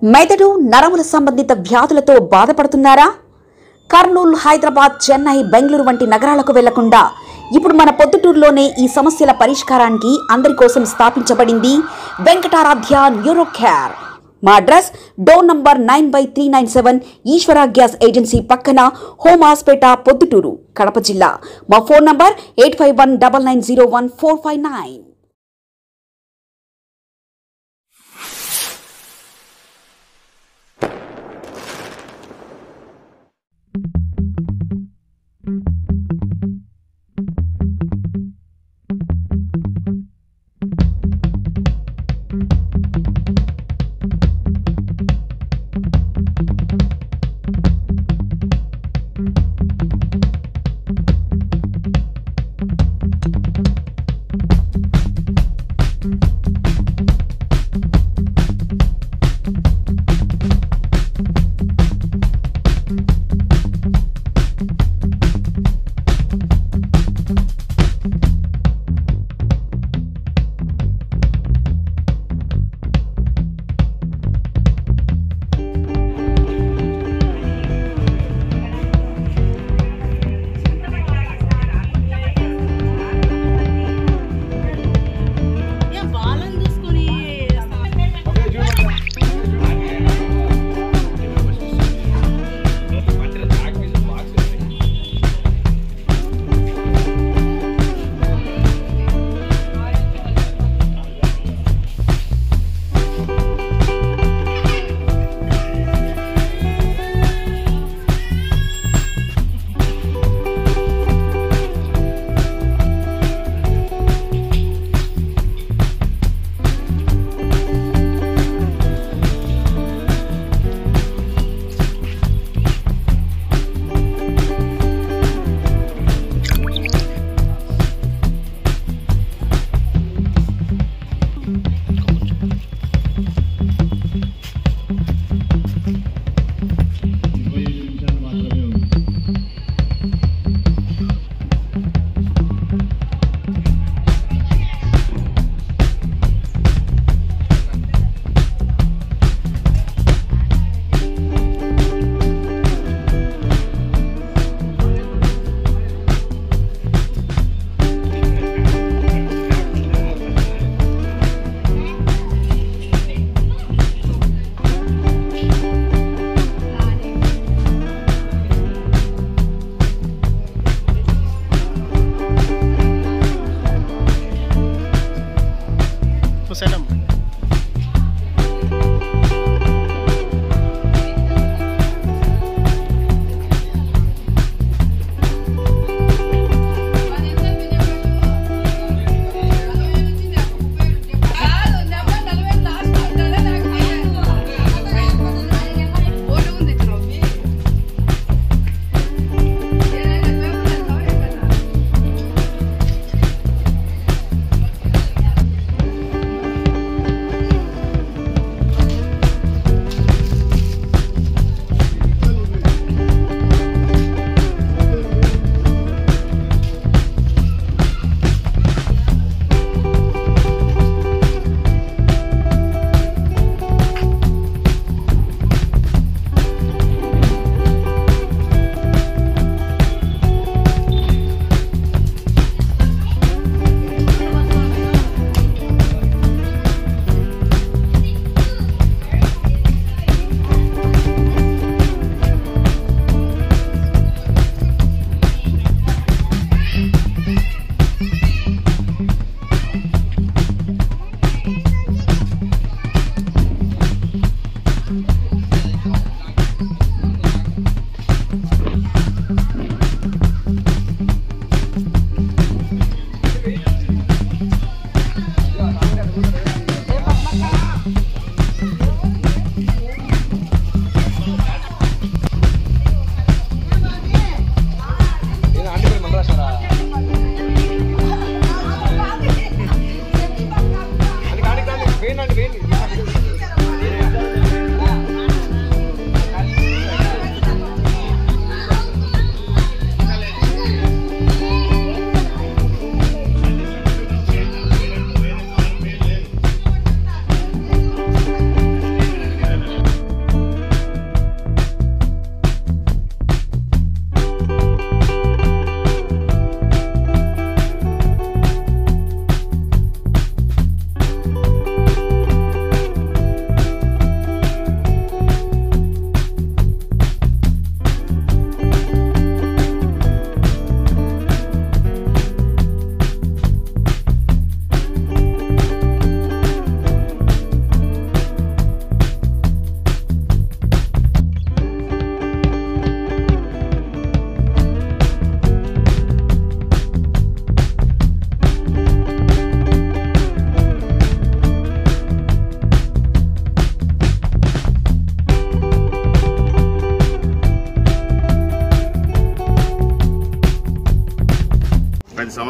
మెదడు నరముల సంబంధిత వ్యాధులతో బాధపడుతున్నారా? కర్నూలు, హైదరాబాద్, చెన్నై, బెంగళూరు వంటి నగరాలకు వెళ్లకుండా ఇప్పుడు మన పొద్దుటూరులోనే ఈ సమస్యల పరిష్కారానికి అందరి కోసం స్థాపించబడింది వెంకటారాధ్య న్యూరో కేర్. మా అడ్రస్ డోర్ నంబర్ 9/397 ఈశ్వర గ్యాస్ ఏజెన్సీ పక్కన, హోమాస్పేట, పొద్దుటూరు, కడప జిల్లా. మా ఫోన్ నంబర్ 8519901459.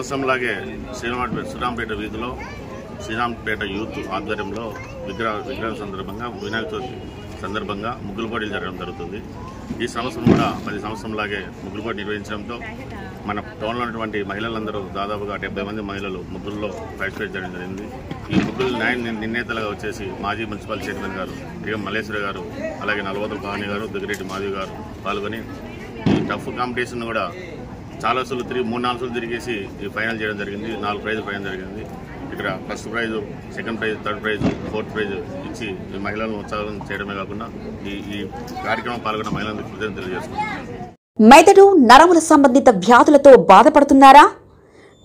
సంవత్సరంలాగే శ్రీరాంపేట వీధిలో శ్రీరాంపేట యూత్ ఆధ్వర్యంలో విగ్రహం సందర్భంగా వినాయక చవితి సందర్భంగా ముగ్గులు పోటీలు జరగడం జరుగుతుంది. ఈ సంవత్సరం కూడా 10 సంవత్సరంలాగే ముగ్గులు పోటీ నిర్వహించడంతో మన టౌన్లో ఉన్నటువంటి మహిళలందరూ దాదాపుగా 70 మంది మహిళలు ముగ్గుల్లో పార్టిసిపేట్ చేయడం జరిగింది. ఈ ముగ్గులు నిర్ణేతలుగా వచ్చేసి మాజీ మున్సిపల్ చైర్మన్ గారు టీఎం మల్లేశ్వరి గారు, అలాగే నలవోతుల పహాని గారు, దుగ్గిరెడ్డి మాధవి గారు పాల్గొని ఈ టఫ్ కాంపిటీషన్ కూడా చాలా సార్లు 3-4 సార్లు తిరిగేసి ఈ ఫైనల్ చేయడం జరిగింది. 4 ప్రైజులు ఫైనల్ జరిగింది. ఇక్కడ first prize, second prize, third prize, fourth prize ఇచ్చి ఈ మహిళలను ఉత్సాహం చేయడమే కాకుండా ఈ కార్యక్రమం పాల్గొన్న మహిళలకు కృతజ్ఞతలు తెలియజేస్తున్నాం. మెదడు నరముల సంబంధిత వ్యాధులతో బాధపడుతున్నారా?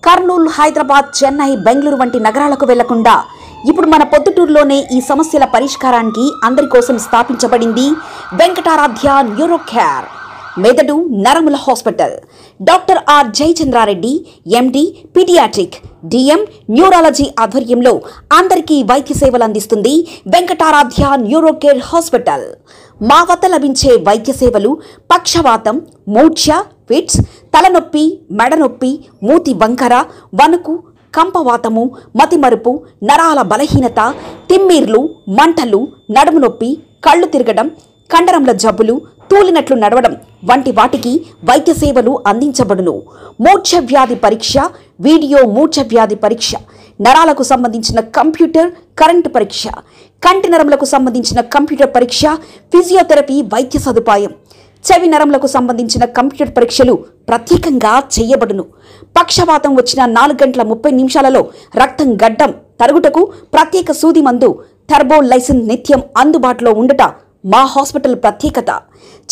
కర్నూలు, హైదరాబాద్, చెన్నై, బెంగళూరు వంటి నగరాలకు వెళ్లకుండా ఇప్పుడు మన పొద్దుటూరులోనే ఈ సమస్యల పరిష్కారానికి అందరి కోసం స్థాపించబడింది వెంకటారాధ్య న్యూరో కేర్ మెదడు నరముల hospital. Doctor R Jayachandra Reddy MD pediatric DM neurology ఆధ్వర్యంలో అందరికీ వైద్య సేవలు అందిస్తుంది వెంకటారాధ్య న్యూరో కేర్ హాస్పిటల్. మా వద్ద లభించే వైద్య సేవలు పక్షవాతం, మూర్ఛ, ఫిట్స్, తలనొప్పి, మెడనొప్పి, మూతి వంకర, వణుకు, కంపవాతము, మతిమరుపు, నరాల బలహీనత, తిమ్మిర్లు, మంటలు, నడుము నొప్పి, కళ్ళు తిరగడం, కండరంల జబ్బులు, తూలినట్లు నడవడం వంటి వాటికి వైద్య సేవలు అందించబడును. మూర్ఛ వ్యాధి పరీక్ష, వీడియో మూర్ఛ వ్యాధి పరీక్ష, నరాలకు సంబంధించిన కంప్యూటర్ కరెంటు పరీక్ష, కంటి నరములకు సంబంధించిన కంప్యూటర్ పరీక్ష, ఫిజియోథెరపీ వైద్య సదుపాయం, చెవి నరములకు సంబంధించిన కంప్యూటర్ పరీక్షలు ప్రత్యేకంగా చేయబడును. పక్షవాతం వచ్చిన 4 గంటల 30 నిమిషాలలో రక్తం గడ్డం తరుగుటకు ప్రత్యేక సూది మందు థర్బోలైసిన్ నిత్యం అందుబాటులో ఉండుట మా హాస్పిటల్ ప్రత్యేకత.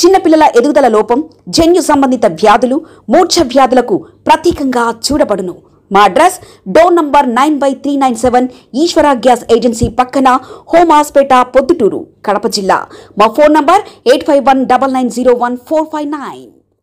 చిన్నపిల్లల ఎదుగుదల లోపం, జన్యు సంబంధిత వ్యాధులు, మూర్ఛ వ్యాధులకు ప్రత్యేకంగా చూడబడును. మా అడ్రస్ డోర్ నంబర్ 9/397 ఈశ్వర గ్యాస్ ఏజెన్సీ పక్కన, హోమాస్పేట, పొద్దుటూరు, కడప జిల్లా. మా ఫోన్ నంబర్ 8519901459.